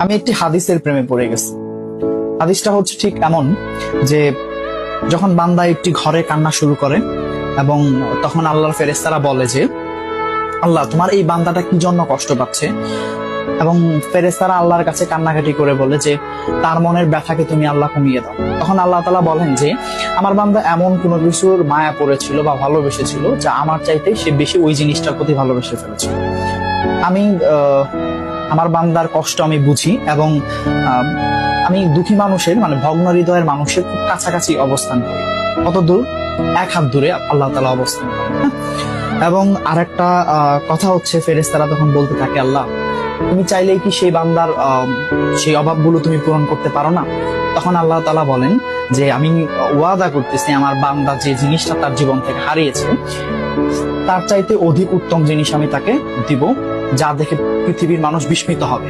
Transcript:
আমি একটি হাদিসের প্রেমে পড়ে গেছি। হাদিসটা হচ্ছে ঠিক এমন যে যখন বান্দা একটি ঘরে কান্না শুরু করে এবং তখন আল্লাহর ফেরেশতারা বলে যে আল্লাহ তোমার এই বান্দাটা কি জন্য কষ্ট পাচ্ছে, এবং ফেরেশতারা আল্লাহর কাছে কান্নাকাটি করে বলে যে তার মনের ব্যথাকে তুমি আল্লাহ কমিয়ে দাও। তখন আল্লাহ তাআলা বলেন যে আমার বান্দা এমন কোনো কিছুর মায়া পড়েছিল বা ভালোবেসেছিল যা আমার চাইতে সে বেশি ওই জিনিসটার প্রতি ভালোবেসে ফেলেছিল। আমি আমার বান্দার কষ্ট আমি বুঝি এবং আমি দুঃখী মানুষের মানে ভগ্ন হৃদয়ের মানুষের খুব কাছাকাছি অবস্থান করি। কত দূর? এক হাত দূরে আল্লাহ তাআলা অবস্থান করেন। এবং আরেকটা কথা হচ্ছে ফেরেশতারা তখন বলতে থাকে আল্লাহ তুমি চাইলেই কি সেই বান্দার সেই অভাবগুলো তুমি পূরণ করতে পারো না? তখন আল্লাহ তাআলা বলেন যে আমি ওয়াদা করতেছি আমার বান্দা যে জিনিসটা তার জীবন থেকে হারিয়েছে তার চাইতে অধিক উত্তম জিনিস আমি তাকে দিব, যা দেখে পৃথিবীর মানুষ বিস্মিত হবে।